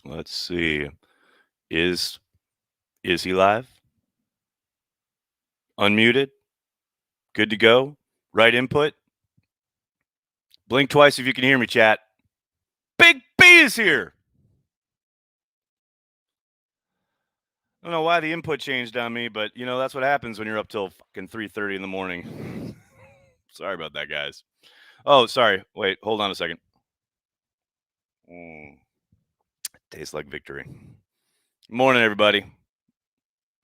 Let's see. Is is he live? Unmuted? Good to go? Right input? Blink twice if you can hear me, chat. Big B is here. I don't know why the input changed on me, but that's what happens when you're up till fucking 3:30 in the morning. Sorry about that, guys. Oh, sorry. Wait, hold on a second. Tastes like victory. Morning, everybody.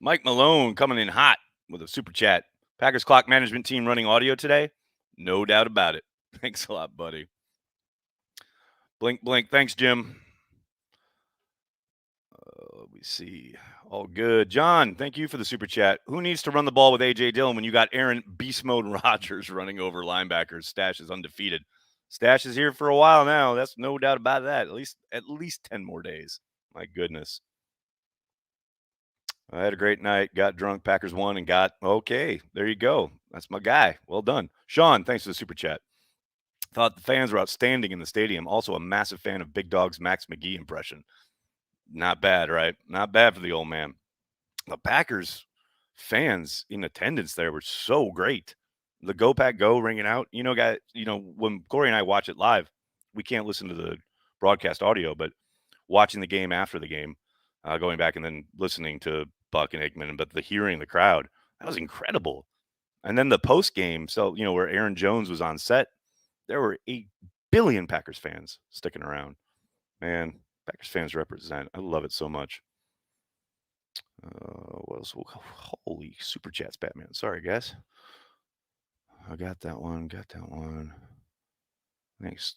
Mike Malone coming in hot with a super chat. Packers clock management team running audio today? No doubt about it. Thanks a lot, buddy. Blink, blink. Thanks, Jim. Let me see. All good. John, thank you for the super chat. Who needs to run the ball with A.J. Dillon when you got Aaron Beast Mode Rodgers running over linebackers? Stash is undefeated. Stash is here for a while now. That's no doubt about that. At least 10 more days. My goodness. I had a great night, got drunk, Packers won, and got okay. There you go. That's my guy. Well done. Sean, thanks for the super chat. Thought the fans were outstanding in the stadium. Also a massive fan of Big Dog's Max McGee impression. Not bad, right? Not bad for the old man. The Packers fans in attendance there were so great. The Go Pack Go ringing out. Guys, when Corey and I watch it live, we can't listen to the broadcast audio, but watching the game after the game, going back and then listening to Buck and Aikman, but the hearing the crowd, that was incredible. And then the post game, so where Aaron Jones was on set, there were 8 billion Packers fans sticking around. Man, Packers fans represent. I love it so much. What else? Holy super chats, Batman. Sorry, guys. I got that one. Thanks.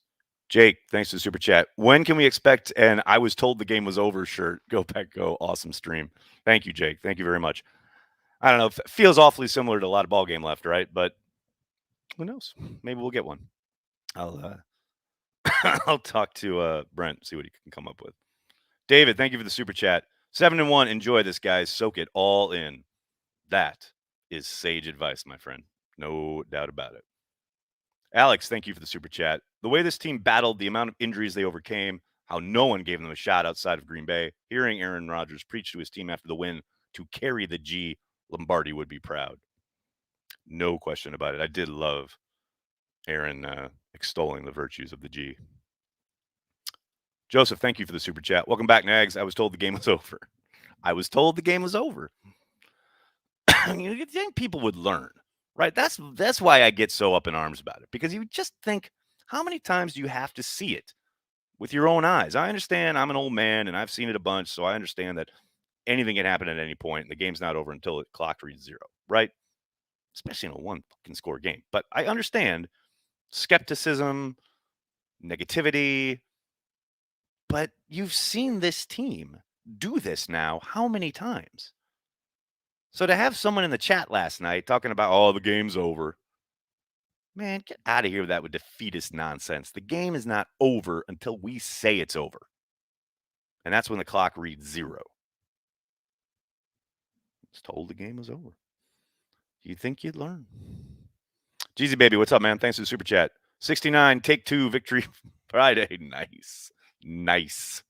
Jake, thanks for the super chat. When can we expect an I was told the game was over shirt? Go Pack Go. Awesome stream. Thank you, Jake. Thank you very much. I don't know. It feels awfully similar to a lot of ball game left, right? But who knows? Maybe we'll get one. I'll I'll talk to Brent, see what he can come up with. David, thank you for the super chat. 7-1. Enjoy this, guys. Soak it all in. That is sage advice, my friend. No doubt about it. Alex, thank you for the super chat. The way this team battled, the amount of injuries they overcame, how no one gave them a shot outside of Green Bay, hearing Aaron Rodgers preach to his team after the win to carry the G, Lombardi would be proud. No question about it. I did love Aaron extolling the virtues of the G. Joseph, thank you for the super chat. Welcome back, Nags. I was told the game was over. You think people would learn, right? That's why I get so up in arms about it, because you just think, how many times do you have to see it with your own eyes? I understand I'm an old man and I've seen it a bunch, so I understand that anything can happen at any point and the game's not over until the clock reads 0, right? Especially in a one fucking score game. But I understand skepticism, negativity, but you've seen this team do this now how many times? So to have someone in the chat last night talking about, oh, the game's over, man, get out of here with that with defeatist nonsense. The game is not over until we say it's over. And that's when the clock reads 0. It's told the game was over. You'd think you'd learn. Jeezy Baby, what's up, man? Thanks for the super chat. 69, take 2, victory Friday. Nice.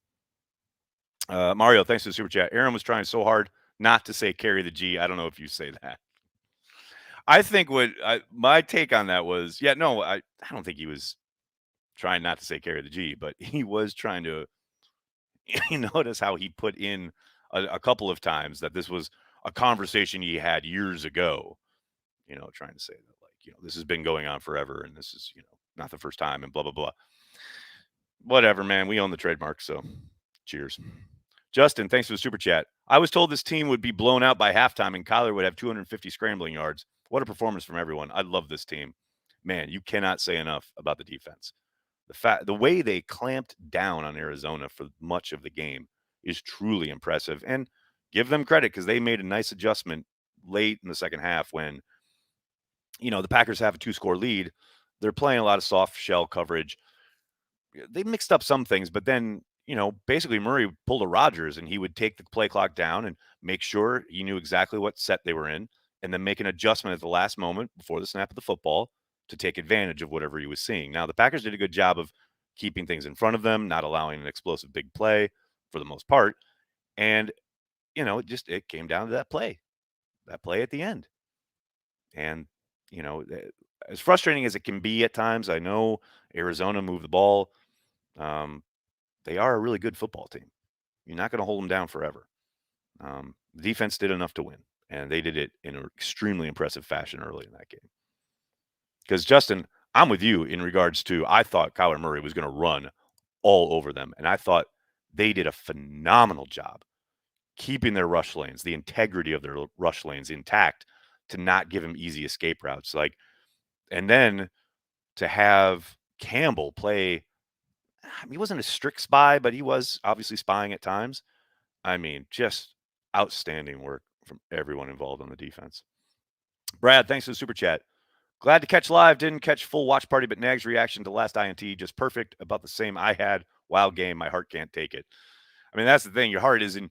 Mario, thanks for the super chat. Aaron was trying so hard not to say carry the G. I don't know if you say that. I think my take on that was, I don't think he was trying not to say carry the G, but he was trying to, you notice how he put in a couple of times that this was a conversation he had years ago, trying to say that, like, this has been going on forever and this is, not the first time and blah, blah, blah. Whatever, man. We own the trademark, so cheers. Justin, thanks for the super chat. I was told this team would be blown out by halftime and Kyler would have 250 scrambling yards. What a performance from everyone. I love this team. Man, you cannot say enough about the defense. The way they clamped down on Arizona for much of the game is truly impressive. And give them credit because they made a nice adjustment late in the second half when, the Packers have a 2-score lead. They're playing a lot of soft shell coverage. They mixed up some things, but then, basically Murray pulled a Rodgers and he would take the play clock down and make sure he knew exactly what set they were in and then make an adjustment at the last moment before the snap of the football to take advantage of whatever he was seeing. Now, the Packers did a good job of keeping things in front of them, not allowing an explosive big play for the most part. And, it came down to that play at the end. And, as frustrating as it can be at times, I know Arizona moved the ball. Um, they are a really good football team. You're not going to hold them down forever. The defense did enough to win, and they did it in an extremely impressive fashion early in that game. Because, Justin, I'm with you in regards to I thought Kyler Murray was going to run all over them, and I thought they did a phenomenal job keeping their rush lanes, the integrity of their rush lanes intact to not give him easy escape routes. And then to have Campbell play, he wasn't a strict spy, but he was obviously spying at times. I mean, just outstanding work from everyone involved on the defense. Brad, thanks for the super chat. Glad to catch live. Didn't catch full watch party, but Nag's reaction to last INT just perfect. About the same I had. Wild game. My heart can't take it. I mean, that's the thing. Your heart is in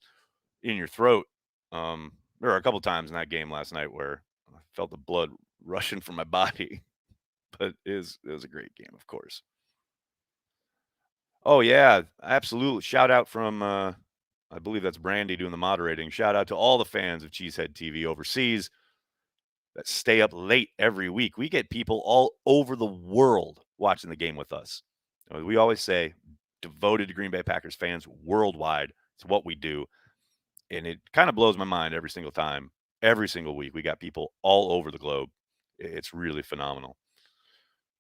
your throat. There were a couple times in that game last night where I felt the blood rushing from my body, but it was a great game, of course. Oh yeah, absolutely. Shout out from I believe that's Brandy doing the moderating. Shout out to all the fans of Cheesehead TV overseas that stay up late every week. We get people all over the world watching the game with us. We always say devoted to Green Bay Packers fans worldwide. It's what we do. And it kind of blows my mind every single time. Every single week, we got people all over the globe. It's really phenomenal.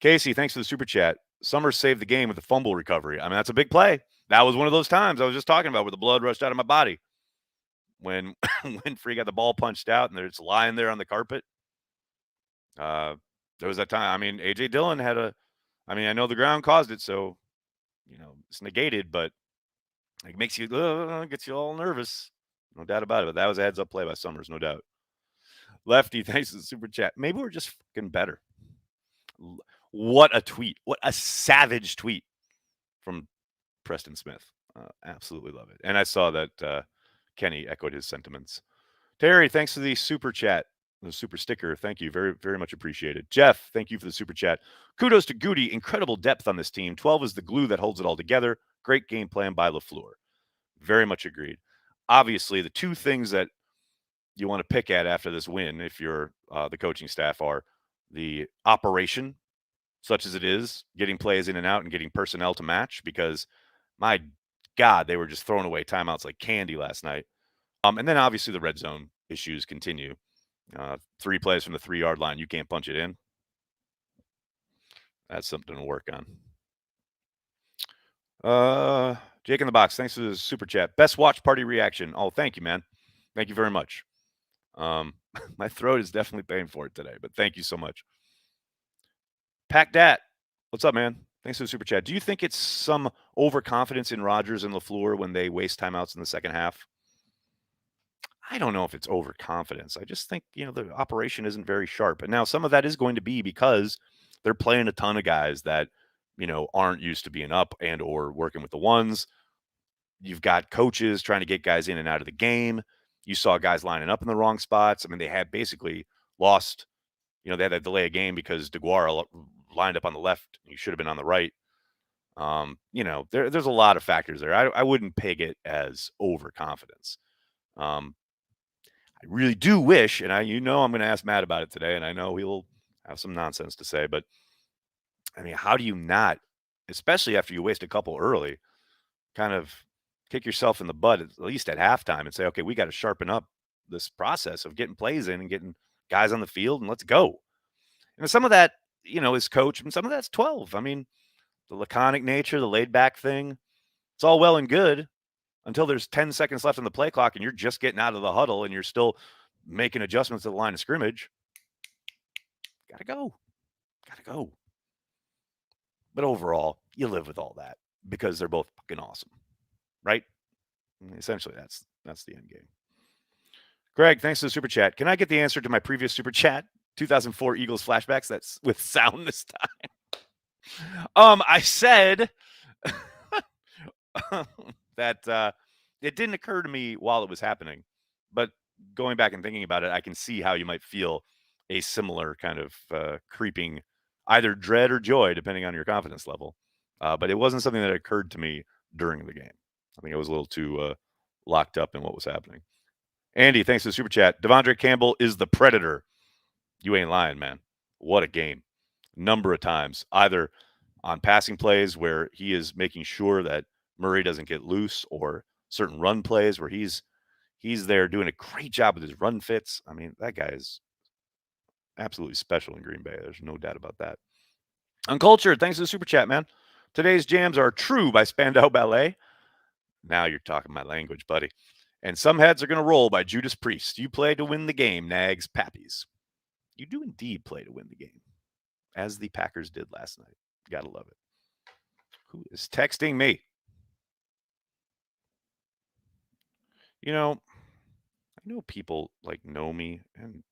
Casey, thanks for the super chat. Summers saved the game with a fumble recovery. I mean, that's a big play. That was one of those times I was just talking about where the blood rushed out of my body when Winfrey got the ball punched out and they're just lying there on the carpet. There was that time. I mean, A.J. Dillon had I know the ground caused it, so, it's negated, but it makes you, gets you all nervous. No doubt about it. But that was a heads up play by Summers, no doubt. Lefty, thanks for the super chat. Maybe we're just fucking better. What a tweet. What a savage tweet from Preston Smith. Absolutely love it. And I saw that Kenny echoed his sentiments. Terry, thanks for the super chat. The super sticker. Thank you. Very, very much appreciated. Jeff, thank you for the super chat. Kudos to Goody. Incredible depth on this team. 12 is the glue that holds it all together. Great game plan by LaFleur. Very much agreed. Obviously, the two things that you want to pick at after this win, if you're the coaching staff, are the operation, such as it is, getting plays in and out and getting personnel to match, because my God, they were just throwing away timeouts like candy last night. And then obviously the red zone issues continue. 3 plays from the 3-yard line, you can't punch it in. That's something to work on. Jake in the box, thanks for the super chat. Best watch party reaction. Oh, thank you, man. Thank you very much. My throat is definitely paying for it today, but thank you so much. Pack Dat, what's up, man? Thanks for the super chat. Do you think it's some overconfidence in Rodgers and LaFleur when they waste timeouts in the second half? I don't know if it's overconfidence. I just think, the operation isn't very sharp. And now some of that is going to be because they're playing a ton of guys that, aren't used to being up and or working with the ones. You've got coaches trying to get guys in and out of the game. You saw guys lining up in the wrong spots. I mean, they had basically lost, they had to delay a game because DeGuara lined up on the left. He should have been on the right. There's a lot of factors there. I wouldn't peg it as overconfidence. I really do wish, and I'm going to ask Matt about it today, and I know he'll have some nonsense to say, but I mean, how do you not, especially after you waste a couple early, kind of kick yourself in the butt at least at halftime and say, okay, we got to sharpen up this process of getting plays in and getting guys on the field and let's go. And some of that, is coach, and some of that's 12. I mean, the laconic nature, the laid back thing, it's all well and good until there's 10 seconds left on the play clock and you're just getting out of the huddle and you're still making adjustments to the line of scrimmage. Gotta go. But overall, you live with all that because they're both fucking awesome, right? Essentially, that's the end game. Greg, thanks for the super chat. Can I get the answer to my previous super chat? 2004 Eagles flashbacks. That's with sound this time. I said that it didn't occur to me while it was happening, but going back and thinking about it, I can see how you might feel a similar kind of creeping, either dread or joy, depending on your confidence level. But it wasn't something that occurred to me during the game. I think I was a little too locked up in what was happening. Andy, thanks for the super chat. Devondre Campbell is the predator. You ain't lying, man. What a game. Number of times, either on passing plays where he is making sure that Murray doesn't get loose, or certain run plays where he's there doing a great job with his run fits. I mean, that guy is absolutely special in Green Bay. There's no doubt about that. Uncultured, thanks to the super chat, man. Today's jams are True by Spandau Ballet. Now you're talking my language, buddy. And Some Heads Are Gonna Roll by Judas Priest. You play to win the game, Nags Pappies. You do indeed play to win the game, as the Packers did last night. Gotta love it. Who is texting me? You know, I know people like know me and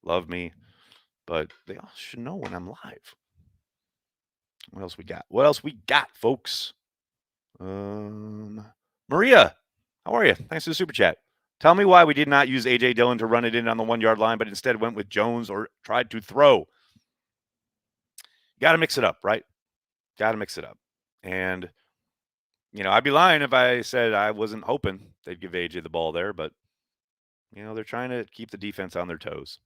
love me, but they all should know when I'm live. What else we got? What else we got, folks? Maria, how are you? Thanks for the super chat. Tell me why we did not use A.J. Dillon to run it in on the 1 yard line, but instead went with Jones or tried to throw. Got to mix it up, right? Got to mix it up. And, I'd be lying if I said I wasn't hoping they'd give A.J. the ball there, but, they're trying to keep the defense on their toes.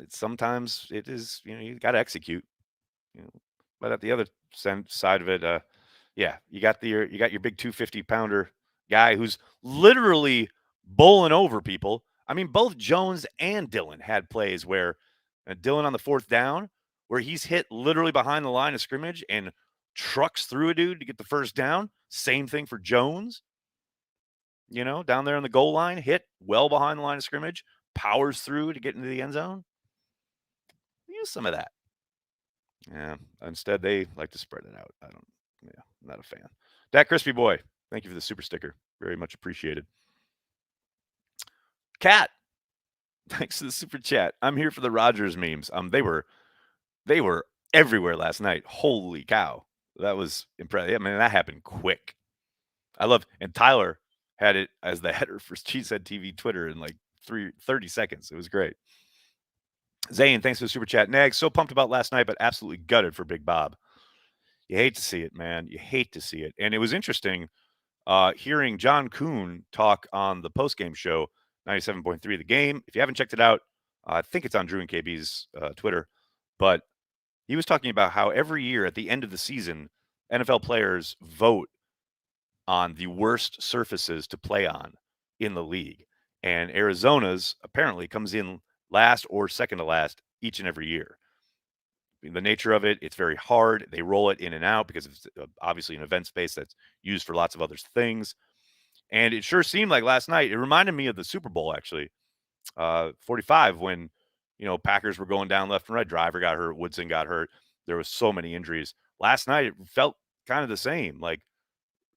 Sometimes it is, you got to execute. But at the other side of it, yeah, you got your big 250-pounder guy who's literally bowling over people. I mean, both Jones and Dillon had plays where Dillon on the 4th down, where he's hit literally behind the line of scrimmage and trucks through a dude to get the first down. Same thing for Jones. Down there on the goal line, hit well behind the line of scrimmage, powers through to get into the end zone. Use some of that. Yeah. Instead, they like to spread it out. I'm not a fan. That Crispy Boy, thank you for the super sticker. Very much appreciated. Cat, thanks for the super chat. I'm here for the Rodgers memes. They were everywhere last night. Holy cow. That was impressive. I mean, that happened quick. And Tyler had it as the header for Cheesehead TV Twitter in like 30 seconds. It was great. Zane, thanks for the super chat. Nag, so pumped about last night, but absolutely gutted for Big Bob. You hate to see it, man. You hate to see it. And it was interesting hearing John Kuhn talk on the postgame show, 97.3 The Game. If you haven't checked it out, I think it's on Drew and KB's Twitter. But he was talking about how every year at the end of the season, NFL players vote on the worst surfaces to play on in the league. And Arizona's apparently comes in last or second to last each and every year. The nature of it, it's very hard. They roll it in and out because it's obviously an event space that's used for lots of other things. And it sure seemed like last night, it reminded me of the Super Bowl, actually, 45, when, Packers were going down left and right. Driver got hurt. Woodson got hurt. There was so many injuries. Last night, it felt kind of the same. Like,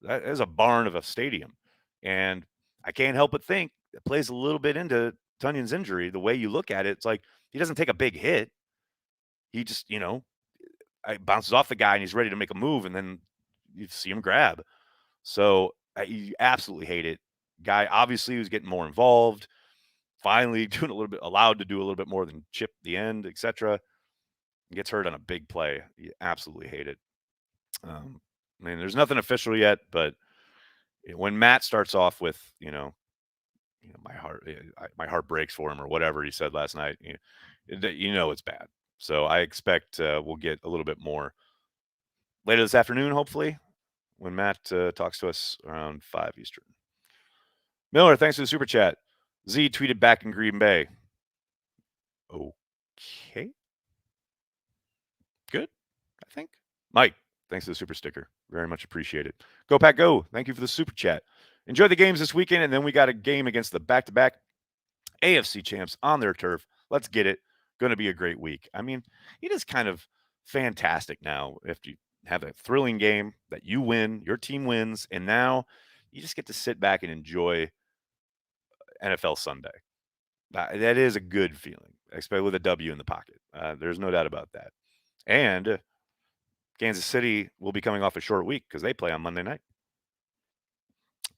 that is a barn of a stadium. And I can't help but think it plays a little bit into Tunyon's injury. The way you look at it, it's like he doesn't take a big hit. He just, bounces off the guy and he's ready to make a move, and then you see him grab. So you absolutely hate it. Guy obviously was getting more involved, finally allowed to do a little bit more than chip the end, etc. Gets hurt on a big play. You absolutely hate it. I mean, there's nothing official yet, but when Matt starts off with, my heart breaks for him, or whatever he said last night, it's bad. So I expect we'll get a little bit more later this afternoon, hopefully, when Matt talks to us around 5 Eastern. Miller, thanks for the super chat. Z tweeted back in Green Bay. Okay. Good, I think. Mike, thanks for the super sticker. Very much appreciated. Go Pack Go. Thank you for the super chat. Enjoy the games this weekend, and then we got a game against the back-to-back AFC champs on their turf. Let's get it. Going to be a great week. I mean, it is kind of fantastic now if you have a thrilling game that you win, your team wins, and now you just get to sit back and enjoy NFL Sunday. That is a good feeling, especially with a W in the pocket. There's no doubt about that. And Kansas City will be coming off a short week because they play on Monday night.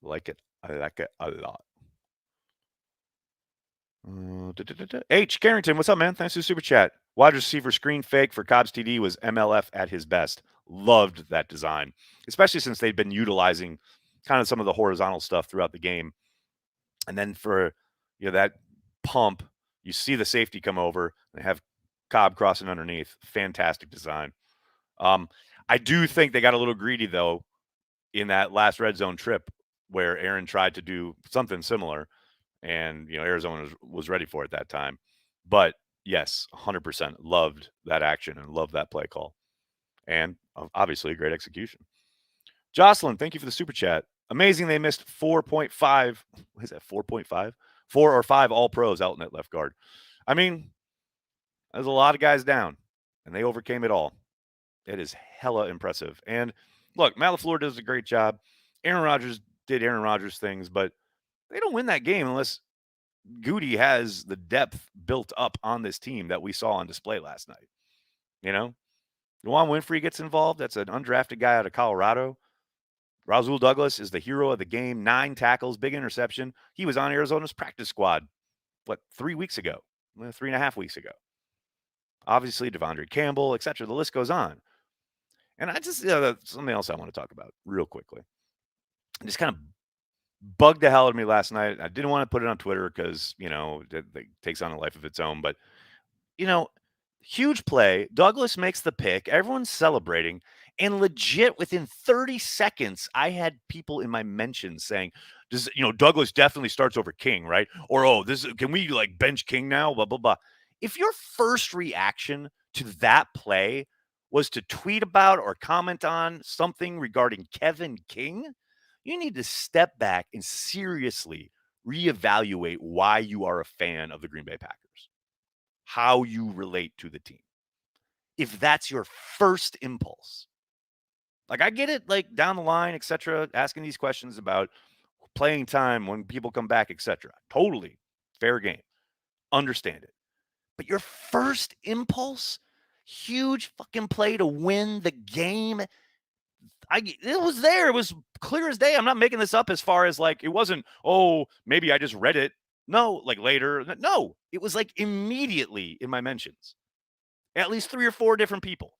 Like it. I like it a lot. H. Carrington, what's up, man? Thanks for the super chat. Wide receiver screen fake for Cobb's TD was MLF at his best. Loved that design, especially since they'd been utilizing kind of some of the horizontal stuff throughout the game. And then for that pump, you see the safety come over and have Cobb crossing underneath. Fantastic design. I do think they got a little greedy though in that last red zone trip where Aaron tried to do something similar, and Arizona was ready for it that time. But yes, 100% loved that action and loved that play call, and obviously a great execution. Jocelyn, thank you for the super chat. Amazing they missed 4.5. What is that, 4.5? 4 or 5 all pros out in that left guard. I mean, there's a lot of guys down, and they overcame it all. It is hella impressive. And look, Matt LaFleur does a great job. Aaron Rodgers did Aaron Rodgers things, but they don't win that game unless Goody has the depth built up on this team that we saw on display last night. Juwan Winfrey gets involved. That's an undrafted guy out of Colorado. Rasul Douglas is the hero of the game. 9 tackles, big interception. He was on Arizona's practice squad, 3 weeks ago? 3.5 weeks ago. Obviously, Devondre Campbell, etc. The list goes on. And I just, something else I want to talk about real quickly. It just kind of bugged the hell out of me last night. I didn't want to put it on Twitter because, it takes on a life of its own. But, huge play. Douglas makes the pick. Everyone's celebrating. And legit, within 30 seconds, I had people in my mentions saying, Douglas definitely starts over King, right? Or, can we bench King now? Blah, blah, blah. If your first reaction to that play was to tweet about or comment on something regarding Kevin King, you need to step back and seriously reevaluate why you are a fan of the Green Bay Packers, how you relate to the team. If that's your first impulse, I get it, down the line, etc., asking these questions about playing time when people come back, etc. Totally fair game. Understand it. But your first impulse, huge fucking play to win the game. It was there. It was clear as day. I'm not making this up as far as it wasn't, maybe I just read it. No, later. No, it was immediately in my mentions. At least 3 or 4 different people.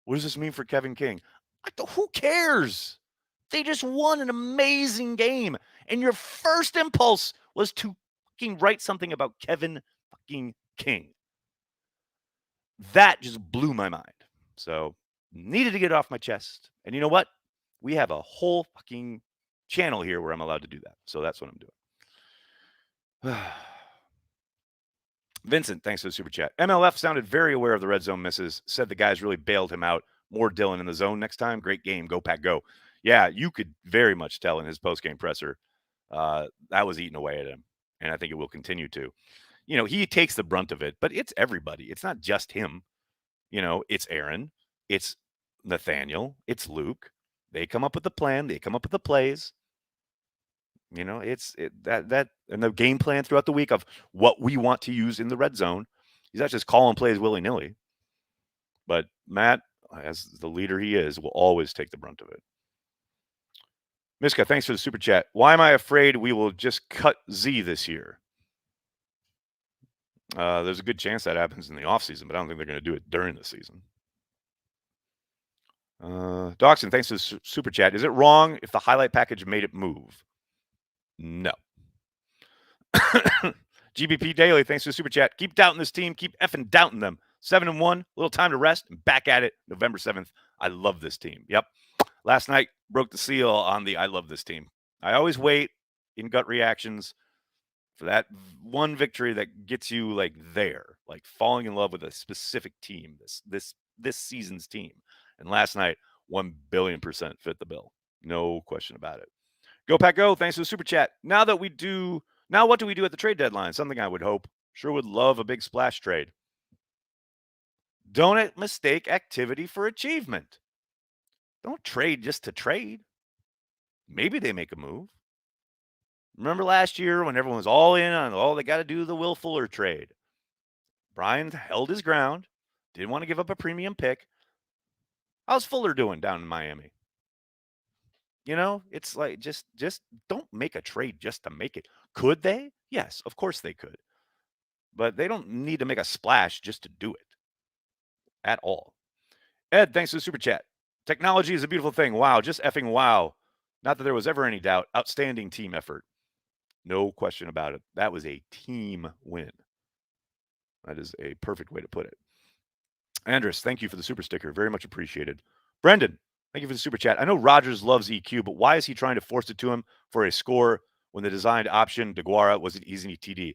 What does this mean for Kevin King? Who cares? They just won an amazing game. And your first impulse was to fucking write something about Kevin fucking King. That just blew my mind. So needed to get it off my chest. And you know what? We have a whole fucking channel here where I'm allowed to do that. So that's what I'm doing. Vincent, thanks for the super chat. MLF sounded very aware of the red zone misses, said the guys really bailed him out. More Dylan in the zone next time. Great game. Go, Pack, go. Yeah, you could very much tell in his post-game presser that was eating away at him, and I think it will continue to. He takes the brunt of it, but it's everybody. It's not just him. It's Aaron. It's Nathaniel. It's Luke. They come up with the plan. They come up with the plays. It's that and the game plan throughout the week of what we want to use in the red zone. He's not just calling plays willy-nilly. But Matt, as the leader he is, will always take the brunt of it. Miska, thanks for the super chat. Why am I afraid we will just cut Z this year? There's a good chance that happens in the offseason, but I don't think they're going to do it during the season. Dawson, thanks for the super chat. Is it wrong if the highlight package made it move? No. GBP Daily, thanks for the super chat. Keep doubting this team. Keep effing doubting them. 7-1, little time to rest, and back at it November 7th. I love this team. Yep. Last night, broke the seal on the I love this team. I always wait in gut reactions for that one victory that gets you there, falling in love with a specific team, this season's team. And last night, 1,000,000,000% fit the bill. No question about it. Go Pack Go, thanks for the super chat. Now what do we do at the trade deadline? Something I would hope. Sure would love a big splash trade. Don't mistake activity for achievement. Don't trade just to trade. Maybe they make a move. Remember last year when everyone was all in on, they got to do the Will Fuller trade. Brian held his ground, didn't want to give up a premium pick. How's Fuller doing down in Miami? It's just don't make a trade just to make it. Could they? Yes, of course they could. But they don't need to make a splash just to do it at all. Ed, thanks for the super chat. Technology is a beautiful thing. Wow, just effing wow. Not that there was ever any doubt. Outstanding team effort. No question about it. That was a team win. That is a perfect way to put it. Andres, thank you for the super sticker. Very much appreciated. Brendan, thank you for the super chat. I know Rogers loves EQ, but why is he trying to force it to him for a score when the designed option, DeGuara, was an easy TD?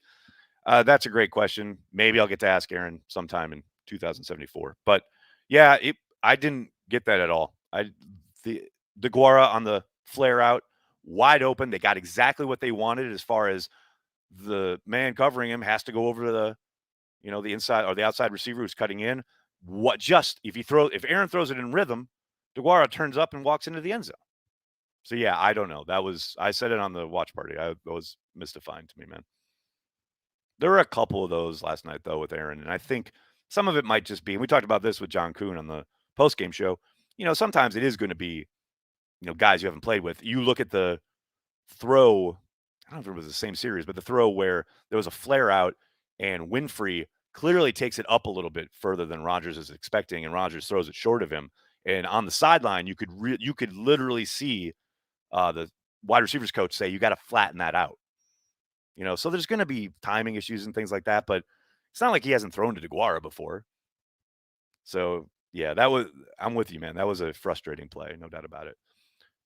That's a great question. Maybe I'll get to ask Aaron sometime in 2074. But yeah, I didn't get that at all. The DeGuara on the flare out, wide open. They got exactly what they wanted as far as the man covering him has to go over to the inside or the outside receiver who's cutting in. If Aaron throws it in rhythm, DeGuara turns up and walks into the end zone. So yeah, I don't know. I said it on the watch party. That was mystifying to me, man. There were a couple of those last night though with Aaron, and I think some of it might just be. And we talked about this with John Kuhn on the post game show. Sometimes it is going to be guys you haven't played with. You look at the throw. I don't know if it was the same series, but the throw where there was a flare out and Winfrey clearly takes it up a little bit further than Rodgers is expecting, and Rodgers throws it short of him. And on the sideline, you could literally see the wide receivers coach say, "You got to flatten that out." So there's going to be timing issues and things like that, but it's not like he hasn't thrown to DeGuara before. So yeah, I'm with you, man. That was a frustrating play, no doubt about it.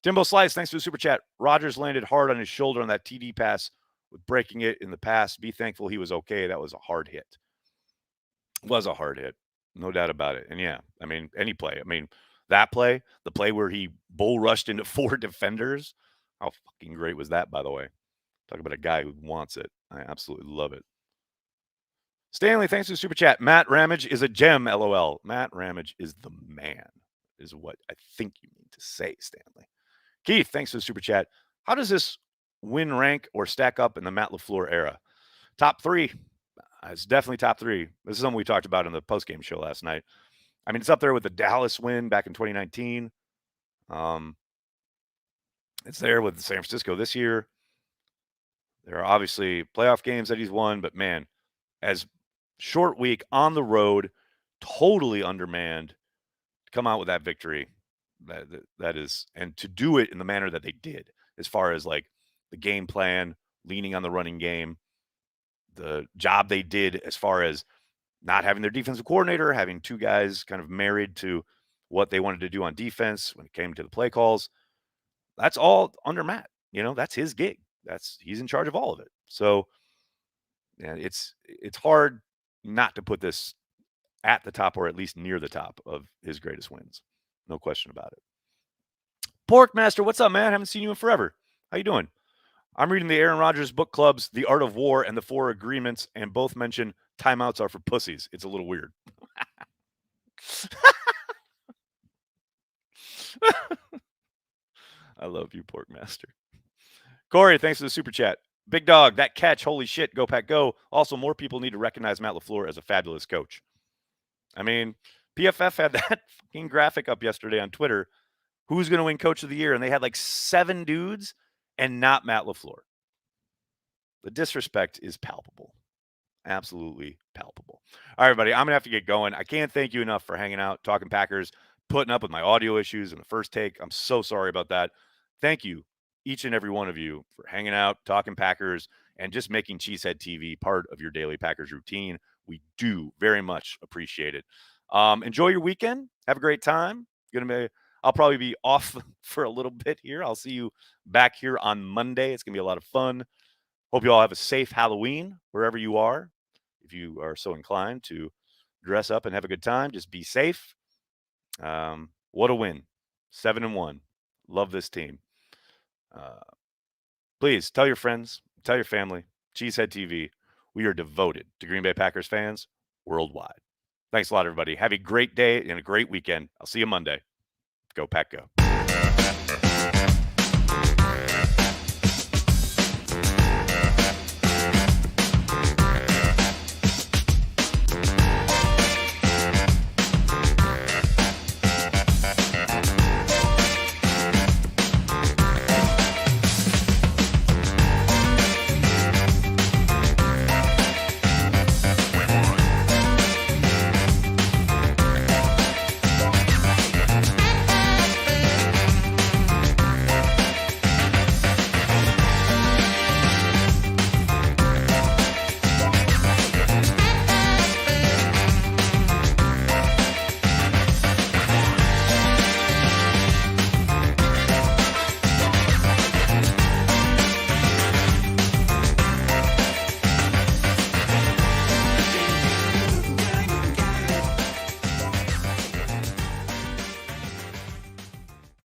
Timbo Slice, thanks for the super chat. Rodgers landed hard on his shoulder on that TD pass with breaking it in the past. Be thankful he was okay. That was a hard hit. It was a hard hit, no doubt about it. And yeah, I mean, any play. I mean, that play, the play where he bull rushed into 4 defenders. How fucking great was that, by the way? Talk about a guy who wants it. I absolutely love it. Stanley, thanks for the super chat. Matt Ramage is a gem, LOL. Matt Ramage is the man, is what I think you mean to say, Stanley. Keith, thanks for the super chat. How does this win rank or stack up in the Matt LaFleur era? Top 3. It's definitely top 3. This is something we talked about in the postgame show last night. I mean, it's up there with the Dallas win back in 2019. It's there with San Francisco this year. There are obviously playoff games that he's won, but man, as short week on the road, totally undermanned, come out with that victory. That is, and to do it in the manner that they did, as far as like the game plan, leaning on the running game, the job they did as far as not having their defensive coordinator, having 2 guys kind of married to what they wanted to do on defense when it came to the play calls. That's all under Matt. That's his gig. He's in charge of all of it. So yeah, it's hard not to put this at the top or at least near the top of his greatest wins. No question about it. Porkmaster, what's up, man? Haven't seen you in forever. How you doing? I'm reading the Aaron Rodgers book clubs, The Art of War and the 4 Agreements, and both mention timeouts are for pussies. It's a little weird. I love you, Porkmaster. Corey, thanks for the super chat. Big dog, that catch, holy shit, go Pack go. Also, more people need to recognize Matt LaFleur as a fabulous coach. I mean, PFF had that fucking graphic up yesterday on Twitter. Who's going to win coach of the year? And they had like 7 dudes and not Matt LaFleur. The disrespect is palpable. Absolutely palpable. All right, everybody, I'm going to have to get going. I can't thank you enough for hanging out, talking Packers, putting up with my audio issues in the first take. I'm so sorry about that. Thank you, each and every one of you, for hanging out, talking Packers, and just making Cheesehead TV part of your daily Packers routine. We do very much appreciate it. Enjoy your weekend. Have a great time. I'll probably be off for a little bit here. I'll see you back here on Monday. It's going to be a lot of fun. Hope you all have a safe Halloween wherever you are. If you are so inclined to dress up and have a good time, just be safe. What a win. 7-1. Love this team. Please tell your friends, tell your family, Cheesehead TV. We are devoted to Green Bay Packers fans worldwide. Thanks a lot, everybody. Have a great day and a great weekend. I'll see you Monday. Go Pack Go.